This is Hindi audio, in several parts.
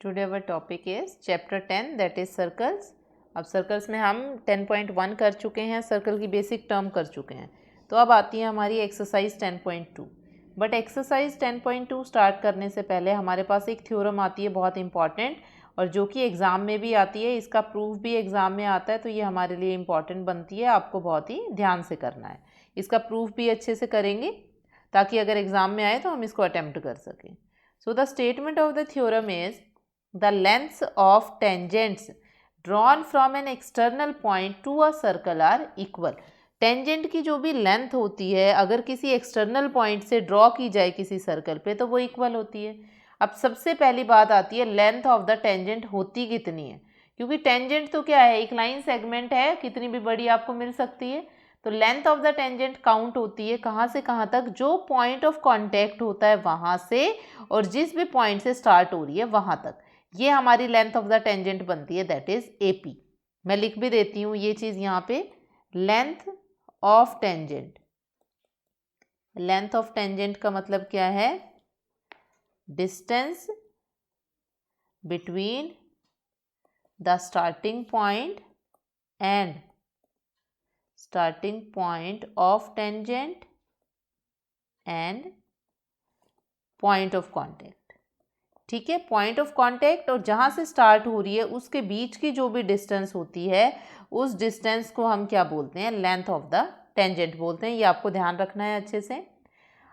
Today our topic is chapter 10 that is circles. अब सर्कल्स में हम 10.1 कर चुके हैं, सर्कल की बेसिक टर्म कर चुके हैं। तो अब आती है हमारी एक्सरसाइज 10.2। बट एक्सरसाइज 10.2 स्टार्ट करने से पहले हमारे पास एक थ्योरम आती है बहुत इंपॉर्टेंट, और जो कि एग्ज़ाम में भी आती है, इसका प्रूफ भी एग्ज़ाम में आता है। तो ये हमारे लिए इंपॉर्टेंट बनती है, आपको बहुत ही ध्यान से करना है। इसका प्रूफ भी अच्छे से करेंगे ताकि अगर एग्ज़ाम में आए तो हम इसको अटेम्प्ट कर सकें। So the statement of the theorem is the lengths of tangents drawn from an external point to a circle are equal। Tangent की जो भी लेंथ होती है अगर किसी एक्सटर्नल पॉइंट से ड्रॉ की जाए किसी सर्कल पे तो वो इक्वल होती है। अब सबसे पहली बात आती है लेंथ ऑफ द टेंजेंट होती कितनी है, क्योंकि टेंजेंट तो क्या है, एक लाइन सेगमेंट है, कितनी भी बड़ी आपको मिल सकती है। तो length of the tangent count होती है कहाँ से कहाँ तक, जो पॉइंट ऑफ कॉन्टैक्ट होता है वहाँ से और जिस भी पॉइंट से स्टार्ट हो रही है वहाँ तक, ये हमारी लेंथ ऑफ द टेंजेंट बनती है, दैट इज AP। मैं लिख भी देती हूँ ये चीज़ यहाँ पे, length of tangent. Length of tangent का मतलब क्या है, distance between the starting point and starting point of tangent and point of contact. ठीक है, पॉइंट ऑफ कांटेक्ट और जहाँ से स्टार्ट हो रही है उसके बीच की जो भी डिस्टेंस होती है उस डिस्टेंस को हम क्या बोलते हैं, लेंथ ऑफ द टेंजेंट बोलते हैं। ये आपको ध्यान रखना है अच्छे से।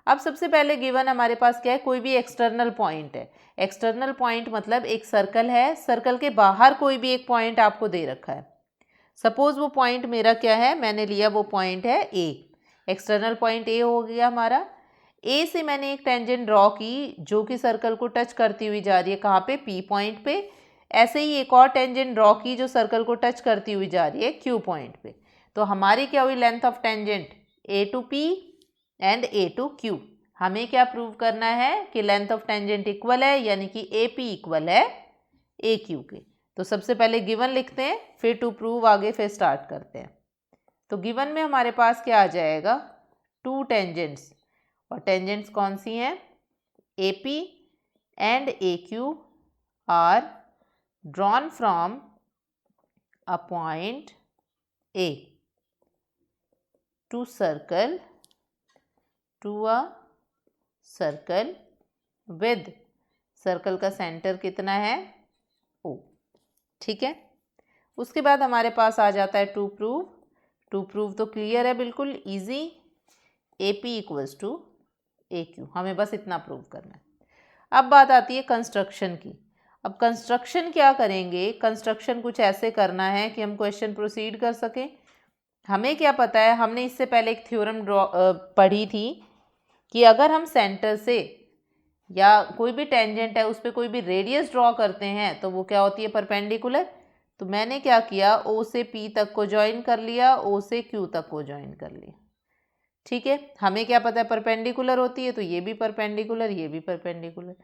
अब सबसे पहले गिवन हमारे पास क्या है, कोई भी एक्सटर्नल पॉइंट है। एक्सटर्नल पॉइंट मतलब एक सर्कल है, सर्कल के बाहर कोई भी एक पॉइंट आपको दे रखा है। सपोज वो पॉइंट मेरा क्या है, मैंने लिया वो पॉइंट है A। एक्सटर्नल पॉइंट A हो गया हमारा। ए से मैंने एक टेंजेंट ड्रॉ की जो कि सर्कल को टच करती हुई जा रही है, कहाँ पे, P पॉइंट पे। ऐसे ही एक और टेंजेंट ड्रॉ की जो सर्कल को टच करती हुई जा रही है Q पॉइंट पे। तो हमारी क्या हुई length of tangent, A to P and A to Q। हमें क्या प्रूव करना है कि लेंथ ऑफ टेंजेंट इक्वल है, यानी कि AP इक्वल है AQ के। तो सबसे पहले गिवन लिखते हैं, फिर टू प्रूव आगे फिर स्टार्ट करते हैं। तो गिवन में हमारे पास क्या आ जाएगा, टू टेंजेंट्स, और टेंजेंट्स कौन सी हैं, AP and AQ are drawn from a point A to circle a circle with circle का सेंटर कितना है, O। ठीक है, उसके बाद हमारे पास आ जाता है टू प्रूव। टू प्रूव तो क्लियर है, बिल्कुल easy, AP equals to AQ, हमें बस इतना प्रूव करना है। अब बात आती है कंस्ट्रक्शन की। अब कंस्ट्रक्शन क्या करेंगे, कंस्ट्रक्शन कुछ ऐसे करना है कि हम क्वेश्चन प्रोसीड कर सकें। हमें क्या पता है, हमने इससे पहले एक थ्योरम पढ़ी थी कि अगर हम सेंटर से या कोई भी टेंजेंट है उस पर कोई भी रेडियस ड्रॉ करते हैं तो वो क्या होती है, परपेंडिकुलर। तो मैंने क्या किया, O से P तक को ज्वाइन कर लिया, O से Q तक को ज्वाइन कर लिया। ठीक है, हमें क्या पता है परपेंडिकुलर होती है, तो ये भी परपेंडिकुलर, ये भी परपेंडिकुलर।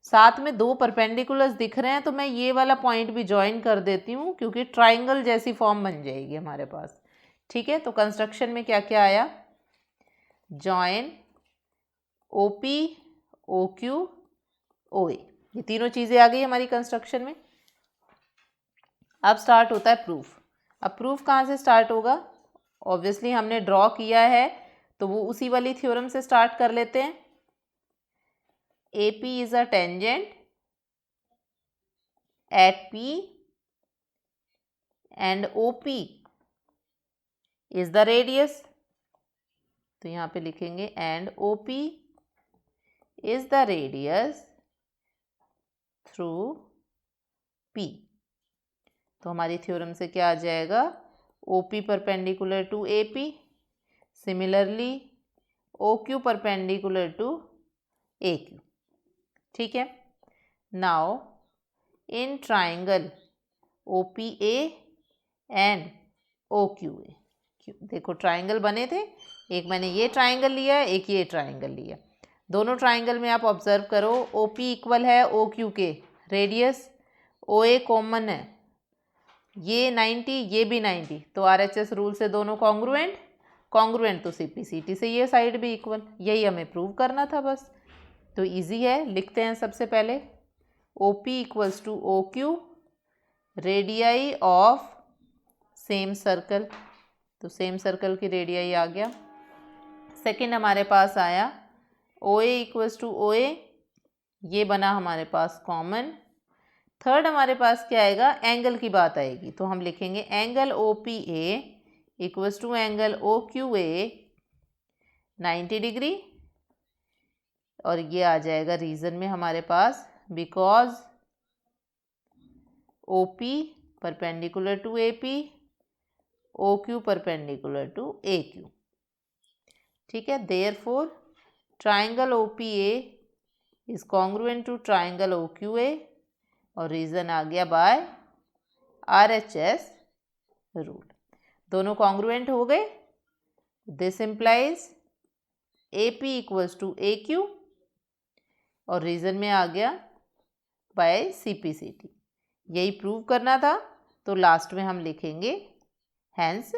साथ में दो परपेंडिकुलर्स दिख रहे हैं तो मैं ये वाला पॉइंट भी ज्वाइन कर देती हूँ, क्योंकि ट्राइंगल जैसी फॉर्म बन जाएगी हमारे पास। ठीक है, तो कंस्ट्रक्शन में क्या क्या आया, जॉइन OP OQ OA, ये तीनों चीज़ें आ गई हमारी कंस्ट्रक्शन में। अब स्टार्ट होता है प्रूफ। अब प्रूफ कहाँ से स्टार्ट होगा, ऑब्वियसली हमने ड्रॉ किया है तो वो उसी वाली थ्योरम से स्टार्ट कर लेते हैं। AP is a tangent at P and OP is the radius. तो यहाँ पे लिखेंगे and OP is the radius through P। तो हमारी थ्योरम से क्या आ जाएगा, OP perpendicular to AP, similarly OQ perpendicular to AQ। ठीक है, now in triangle OPA and OQA, देखो ट्राइंगल बने थे, एक मैंने ये ट्राइंगल लिया, एक ये ट्राइंगल लिया। दोनों ट्राइंगल में आप ऑब्जर्व करो, OP इक्वल है OQ के, रेडियस OA कॉमन है, ये 90 ये भी 90, तो RHS रूल से दोनों कॉन्ग्रुएंट, कॉन्ग्रुएंट तो CP/CT से ये साइड भी इक्वल। यही हमें प्रूव करना था बस। तो इजी है, लिखते हैं सबसे पहले OP equals to OQ, radii of same circle, तो सेम सर्कल की रेडियाई आ गया। सेकंड हमारे पास आया OA इक्वल्स टू OA, ये बना हमारे पास कॉमन। थर्ड हमारे पास क्या आएगा, एंगल की बात आएगी, तो हम लिखेंगे angle OPA equals to angle OQA 90 degree, और ये आ जाएगा रीजन में हमारे पास because OP perpendicular to AP, OQ perpendicular to AQ। ठीक है, therefore triangle OPA is congruent to triangle OQA, और रीजन आ गया बाय RHS रूल। दोनों कॉन्ग्रुएंट हो गए। This implies AP equals to AQ, और रीजन में आ गया बाय CPCT। यही प्रूव करना था, तो लास्ट में हम लिखेंगे हैंस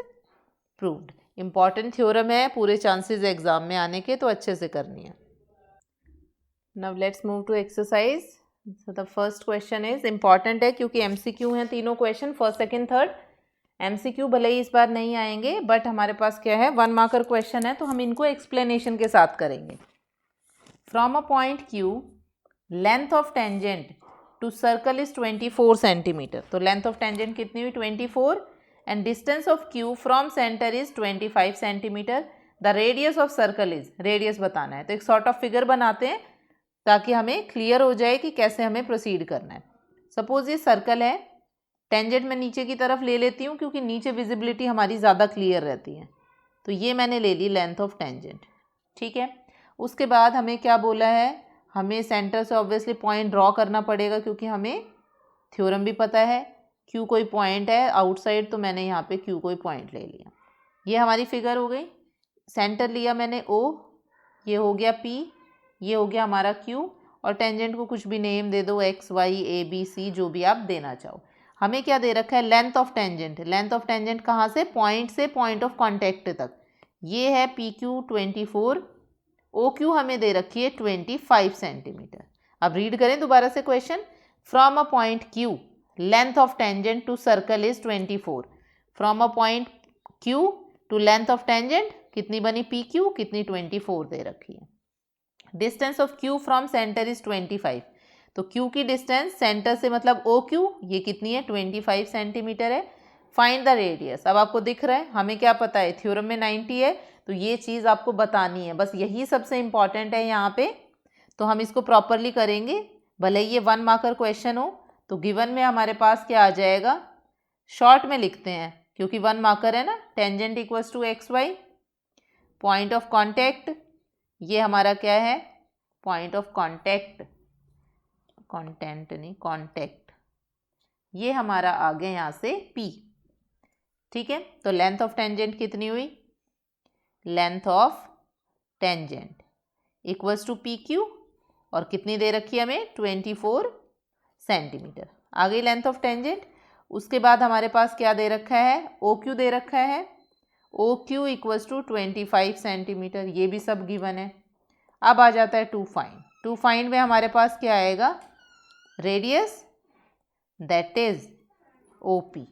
प्रूव्ड। इम्पॉर्टेंट थ्योरम है, पूरे चांसेस एग्जाम में आने के, तो अच्छे से करनी है। Now let's move to exercise. So the first question is important है क्योंकि MCQ हैं तीनों question, first second third. MCQ भले ही इस बार नहीं आएंगे, बट हमारे पास क्या है, 1 मार्कर क्वेश्चन है, तो हम इनको एक्सप्लेनेशन के साथ करेंगे। From a point Q, length of tangent to circle is 24 centimetre. तो लेंथ ऑफ टेंजेंट कितनी हुई, 24, and distance of Q from centre is 25 centimetre. The radius of circle is, radius बताना है, तो एक सॉर्ट ऑफ फिगर बनाते हैं ताकि हमें क्लियर हो जाए कि कैसे हमें प्रोसीड करना है। सपोज ये सर्कल है, टेंजेंट मैं नीचे की तरफ ले लेती हूँ क्योंकि नीचे विजिबिलिटी हमारी ज़्यादा क्लियर रहती है, तो ये मैंने ले ली लेंथ ऑफ टेंजेंट। ठीक है, उसके बाद हमें क्या बोला है, हमें सेंटर से ऑब्वियसली पॉइंट ड्रॉ करना पड़ेगा क्योंकि हमें थ्योरम भी पता है, Q कोई पॉइंट है आउटसाइड, तो मैंने यहाँ पे Q कोई पॉइंट ले लिया। ये हमारी फिगर हो गई। सेंटर लिया मैंने O, ये हो गया P, ये हो गया हमारा Q, और टेंजेंट को कुछ भी नेम दे दो, X Y A B C, जो भी आप देना चाहो। हमें क्या दे रखा है, length of tangent. Length of tangent कहाँ से पॉइंट ऑफ कॉन्टैक्ट तक, ये है PQ 24, OQ हमें दे रखी है 25 सेंटीमीटर। अब रीड करें दोबारा से question. From a point Q, length of tangent to circle is 24। From a point Q to length of tangent कितनी बनी, PQ कितनी, 24 दे रखी है। Distance of Q from centre is 25, तो Q की डिस्टेंस सेंटर से मतलब OQ, ये कितनी है, 25 सेंटीमीटर है। Find the radius. अब आपको दिख रहा है, हमें क्या पता है, थ्योरम में 90 है, तो ये चीज़ आपको बतानी है, बस यही सबसे इंपॉर्टेंट है यहाँ पे। तो हम इसको प्रॉपरली करेंगे, भले ही ये 1 मार्कर क्वेश्चन हो। तो गिवन में हमारे पास क्या आ जाएगा, शॉर्ट में लिखते हैं क्योंकि 1 मार्कर है ना। Tangent equals to XY, point of contact, ये हमारा क्या है, पॉइंट ऑफ कॉन्टैक्ट, कॉन्टेंट नहीं कॉन्टैक्ट, ये हमारा आ गया यहाँ से P। ठीक है, तो लेंथ ऑफ टेंजेंट कितनी हुई, length of tangent equals to PQ, और कितनी दे रखी है हमें, 24 सेंटीमीटर। आ गई लेंथ ऑफ टेंजेंट। उसके बाद हमारे पास क्या दे रखा है, OQ दे रखा है, OQ इक्वल्स टू 25 सेंटीमीटर, ये भी सब गिवन है। अब आ जाता है टू फाइंड। टू फाइंड में हमारे पास क्या आएगा, रेडियस, दैट इज OP,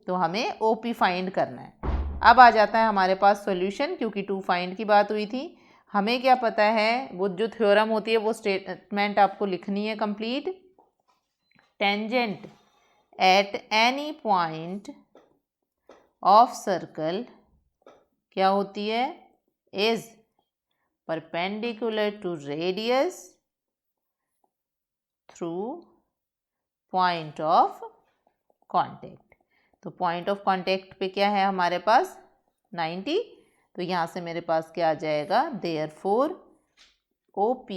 तो हमें OP फाइंड करना है। अब आ जाता है हमारे पास सॉल्यूशन, क्योंकि टू फाइंड की बात हुई थी। हमें क्या पता है, वो जो थ्योरम होती है वो स्टेटमेंट आपको लिखनी है complete. Tangent at any point of circle क्या होती है, is perpendicular to radius through point of contact. तो पॉइंट ऑफ कॉन्टैक्ट पे क्या है हमारे पास, 90, तो यहाँ से मेरे पास क्या आ जाएगा, therefore OP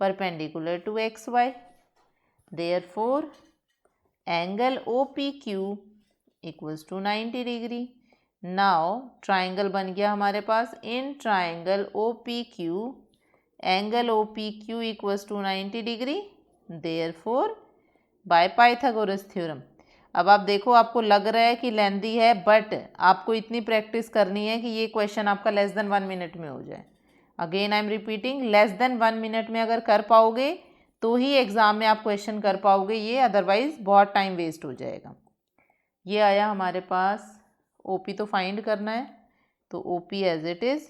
perpendicular to XY, therefore angle OPQ equals to 90 degree. Now triangle बन गया हमारे पास, in triangle OPQ angle OPQ equals to 90 degree, therefore by Pythagoras theorem. अब आप देखो, आपको लग रहा है कि लेंदी है, बट आपको इतनी प्रैक्टिस करनी है कि ये क्वेश्चन आपका लेस देन 1 मिनट में हो जाए। Again I am repeating, less than 1 minute में अगर कर पाओगे तो ही एग्ज़ाम में आप क्वेश्चन कर पाओगे ये, अदरवाइज़ बहुत टाइम वेस्ट हो जाएगा। ये आया हमारे पास, ओपी तो फाइंड करना है, तो OP as it is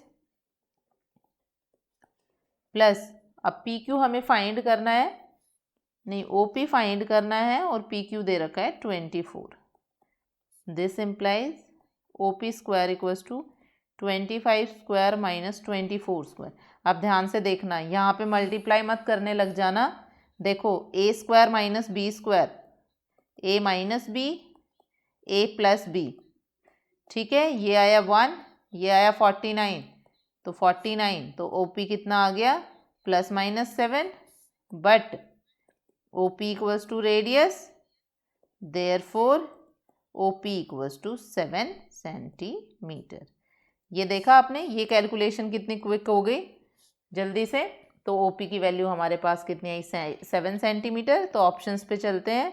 plus, अब पी क्यू हमें फाइंड करना है, नहीं ओपी फाइंड करना है और पी क्यू दे रखा है 24। This implies OP square equals to 25 square minus 24 square. अब ध्यान से देखना, यहाँ पे मल्टीप्लाई मत करने लग जाना। देखो ए स्क्वायर माइनस बी स्क्वायर, ए माइनस बी, ए प्लस बी, ठीक है। ये आया 1, ये आया 49, तो 49, तो ओपी कितना आ गया plus minus 7, but OP equals to radius, therefore OP equals to 7 centimetre. ये देखा आपने, ये कैलकुलेशन कितनी क्विक हो गई जल्दी से। तो ओपी की वैल्यू हमारे पास कितनी आई 7 सेंटीमीटर। तो ऑप्शंस पे चलते हैं,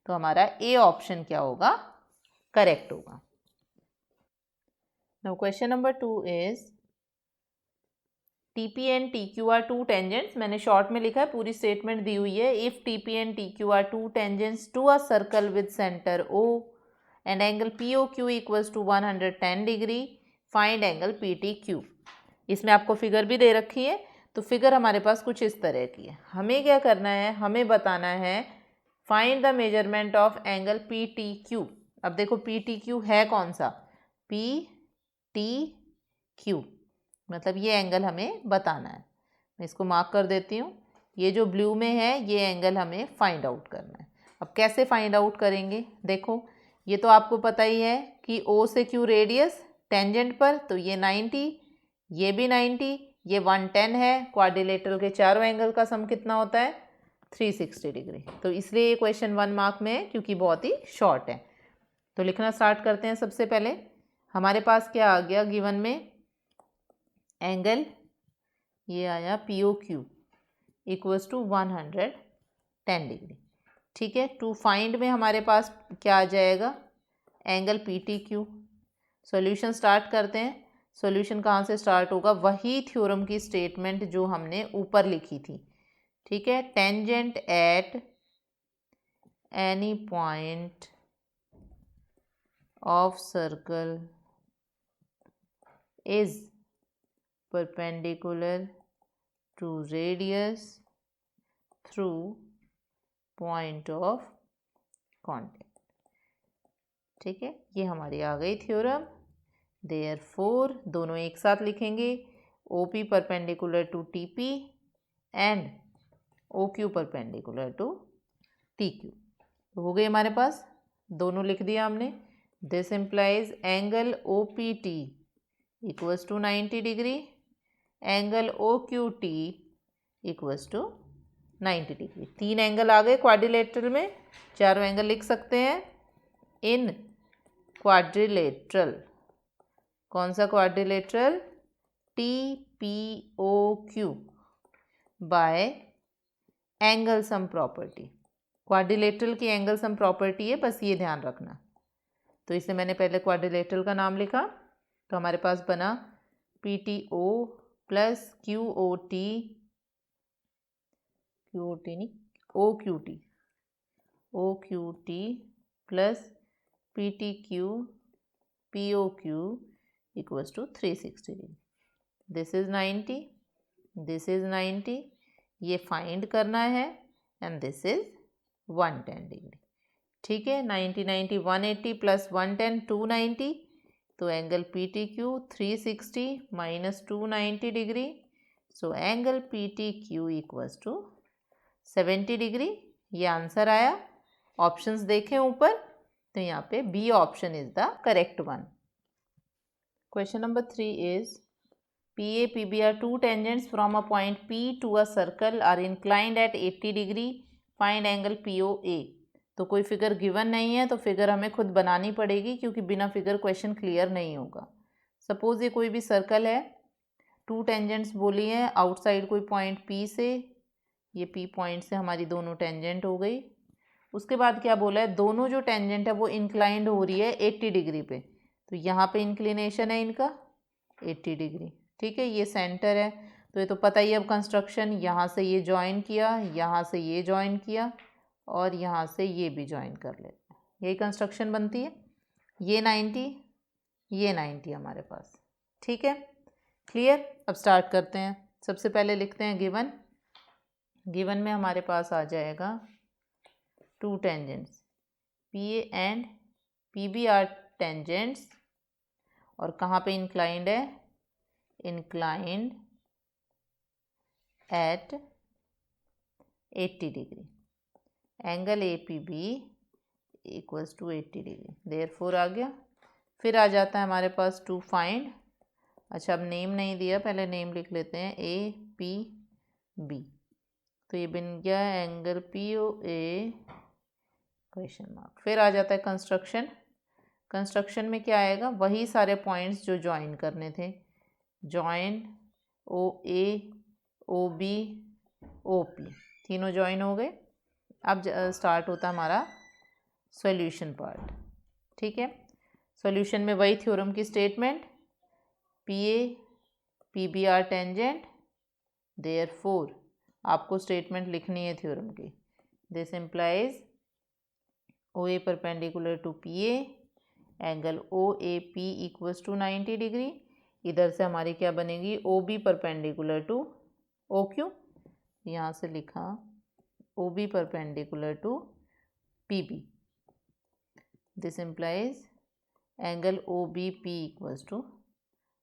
तो हमारा ए ऑप्शन क्या होगा, करेक्ट होगा। Now question number 2 is TP and TQ are two tangents. मैंने शॉर्ट में लिखा है, पूरी स्टेटमेंट दी हुई है। If TP and TQ are two tangents to a circle with centre O and angle POQ equals to 110 degree, find angle PTQ। इसमें आपको फिगर भी दे रखी है। तो फिगर हमारे पास कुछ इस तरह की है। हमें क्या करना है, हमें बताना है find the measurement of angle PTQ। अब देखो PTQ है कौन सा, PTQ, मतलब ये एंगल हमें बताना है। मैं इसको मार्क कर देती हूँ। ये जो ब्लू में है ये एंगल हमें फाइंड आउट करना है। अब कैसे फाइंड आउट करेंगे, देखो ये तो आपको पता ही है कि O से Q रेडियस टेंजेंट पर, तो ये 90, ये भी 90, ये 110 है। क्वाड्रिलेटरल के चारों एंगल का सम कितना होता है 360 डिग्री। तो इसलिए ये क्वेश्चन 1 मार्क में है, क्योंकि बहुत ही शॉर्ट है। तो लिखना स्टार्ट करते हैं। सबसे पहले हमारे पास क्या आ गया गिवन में, एंगल ये आया POQ इक्वल्स टू 110 डिग्री, ठीक है। टू फाइंड में हमारे पास क्या आ जाएगा, एंगल PTQ। सॉल्यूशन स्टार्ट करते हैं। सॉल्यूशन कहाँ से स्टार्ट होगा, वही थ्योरम की स्टेटमेंट जो हमने ऊपर लिखी थी, ठीक है। Tangent at any point of circle is perpendicular to radius through point of contact, ठीक है। ये हमारी आ गई थ्योरम। therefore दोनों एक साथ लिखेंगे, OP perpendicular to TP and OQ perpendicular to TQ। तो हो गए हमारे पास, दोनों लिख दिया हमने। This implies angle OPT equals to 90 degree, angle OQT equals to 90 degree. 3 angle आ गए क्वाड्रिलेटरल में, चारों एंगल लिख सकते हैं। इन क्वाड्रिलेटरल, कौन सा quadrilateral, TPOQ bye angle sum property. Quadrilateral की एंगल सम प्रॉपर्टी है, बस ये ध्यान रखना। तो इसे मैंने पहले क्वाड्रिलेटरल का नाम लिखा, तो हमारे पास बना PTO प्लस QOT नहीं OQT plus PTQ POQ equals to 360 degree. This is 90, this is 90, ये फाइंड करना है, एंड दिस इज 110 डिग्री, ठीक है। 90 90 180 प्लस 110 290, तो angle PTQ 360 minus 290 degree, so angle PTQ equals to 70 degree. ये आंसर आया। ऑप्शंस देखें ऊपर, तो यहाँ पे B option is the correct one. Question number 3 is PA PB are two tangents from a point P to a circle are inclined at 80 degree, find angle POA। तो कोई फिगर गिवन नहीं है, तो फिगर हमें खुद बनानी पड़ेगी, क्योंकि बिना फिगर क्वेश्चन क्लियर नहीं होगा। सपोज ये कोई भी सर्कल है, टू टेंजेंट्स बोली है, आउटसाइड कोई पॉइंट P से, ये P पॉइंट से हमारी दोनों टेंजेंट हो गई। उसके बाद क्या बोला है, दोनों जो टेंजेंट है वो इंक्लाइंड हो रही है 80 डिग्री पे, तो यहाँ पे इंक्लिनेशन है इनका 80 डिग्री, ठीक है। ये सेंटर है, तो ये तो पता ही है। अब कंस्ट्रक्शन, यहाँ से ये ज्वाइन किया, यहाँ से ये ज्वाइन किया और यहाँ से ये भी ज्वाइन कर लेते हैं, यही कंस्ट्रक्शन बनती है। ये 90, ये 90 हमारे पास, ठीक है, क्लियर। अब स्टार्ट करते हैं। सबसे पहले लिखते हैं गिवन। गिवन में हमारे पास आ जाएगा 2 tangents PA and PB are tangents, और कहाँ पे इंक्लाइंड है, inclined at 80 degree, angle APB equals to 80 degree, therefore आ गया। फिर आ जाता है हमारे पास टू फाइंड, अच्छा अब नेम नहीं दिया, पहले नेम लिख लेते हैं APB, तो ये बन गया एंगल POA क्वेश्चन मार्क। फिर आ जाता है कंस्ट्रक्शन। कंस्ट्रक्शन में क्या आएगा, वही सारे पॉइंट्स जो ज्वाइन करने थे, ज्वाइन OA OB OP, तीनों ज्वाइन हो गए। अब स्टार्ट होता हमारा सॉल्यूशन पार्ट, ठीक है। सॉल्यूशन में वही थ्योरम की statement, PA PB are tangent, therefore आपको स्टेटमेंट लिखनी है थ्योरम की। This implies OA perpendicular to PA, angle OAP equals to 90 degree. इधर से हमारी क्या बनेगी, OB परपेंडिकुलर टू OQ, यहाँ से लिखा OB perpendicular to PB। This implies angle OBP equals to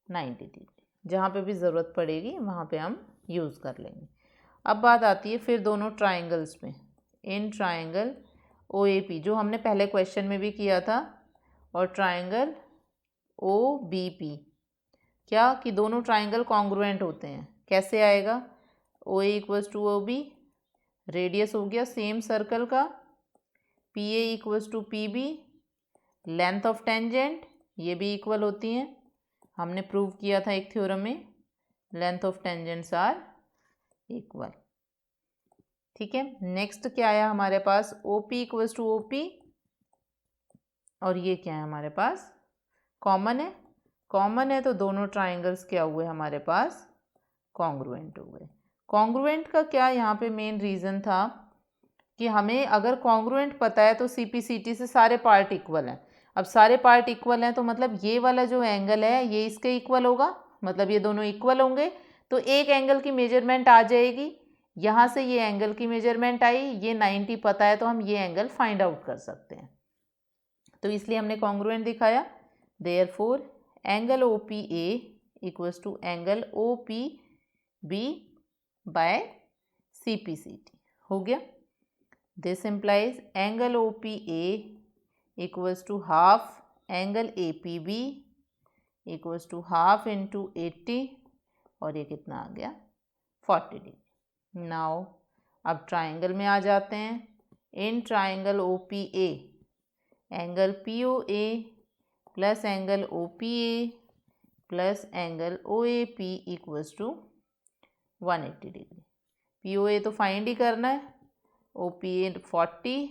90 degree. जहाँ पे भी ज़रूरत पड़ेगी वहाँ पे हम यूज़ कर लेंगे। अब बात आती है फिर दोनों ट्राइंगल्स में। इन ट्राइंगल OAP जो हमने पहले क्वेश्चन में भी किया था, और ट्राइंगल OBP, क्या कि दोनों ट्राइंगल कॉन्ग्रुएंट होते हैं। कैसे आएगा, OA equals to OB, radius हो गया सेम सर्कल का, PA equals to PB, length of tangent ये भी इक्वल होती हैं, हमने प्रूव किया था एक थ्योरम में, length of tangents are equal, ठीक है। नेक्स्ट क्या आया हमारे पास, OP इक्वल्स टू OP, और ये क्या है हमारे पास, कॉमन है। कॉमन है तो दोनों ट्राइंगल्स क्या हुए हमारे पास, कॉन्ग्रुएंट हो गए। कॉन्ग्रुएंट का क्या यहाँ पे मेन रीज़न था कि हमें अगर कॉन्ग्रुएंट पता है तो CPCT से सारे पार्ट इक्वल हैं। अब सारे पार्ट इक्वल हैं तो मतलब ये वाला जो एंगल है ये इसके इक्वल होगा, मतलब ये दोनों इक्वल होंगे, तो एक एंगल की मेजरमेंट आ जाएगी। यहाँ से ये एंगल की मेजरमेंट आई, ये 90 पता है तो हम ये एंगल फाइंड आउट कर सकते हैं, तो इसलिए हमने कॉन्ग्रुएंट दिखाया। Therefore angle OPA equals to angle OPB by CPCT हो गया। This implies angle OPA equals to half angle APB equals to half into 80, और ये कितना आ गया 40 डिग्री। नाउ अब ट्राइंगल में आ जाते हैं। In triangle OPA angle POA plus angle OPA plus angle OAP equals to 180 degree. POA तो फाइंड ही करना है, OPA 40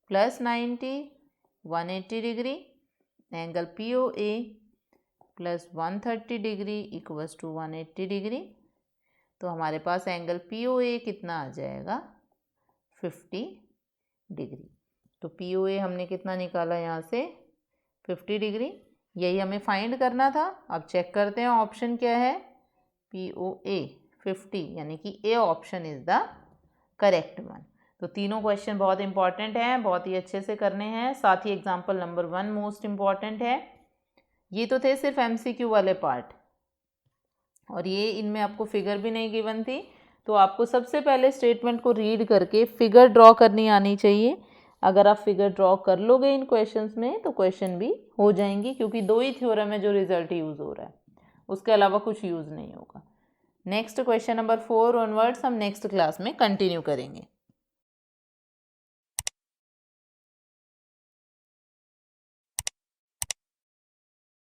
plus 90 180 degree, angle POA plus 130 degree equals to 180 degree. तो हमारे पास एंगल POA कितना आ जाएगा 50 डिग्री। तो POA हमने कितना निकाला यहाँ से 50 डिग्री, यही हमें फाइंड करना था। अब चेक करते हैं ऑप्शन क्या है, POA 50, यानी कि A option is the correct one. तो तीनों क्वेश्चन बहुत इंपॉर्टेंट हैं, बहुत ही अच्छे से करने हैं। साथ ही एग्जाम्पल नंबर 1 मोस्ट इम्पॉर्टेंट है। ये तो थे सिर्फ MCQ वाले पार्ट, और ये इनमें आपको फिगर भी नहीं गिवन थी, तो आपको सबसे पहले स्टेटमेंट को रीड करके फिगर ड्रॉ करनी आनी चाहिए। अगर आप फिगर ड्रॉ कर लोगे इन क्वेश्चंस में तो क्वेश्चन भी हो जाएंगी, क्योंकि 2 ही थ्योरम है जो रिजल्ट यूज़ हो रहा है, उसके अलावा कुछ यूज़ नहीं होगा। नेक्स्ट क्वेश्चन नंबर 4 ऑनवर्ड्स हम नेक्स्ट क्लास में कंटिन्यू करेंगे।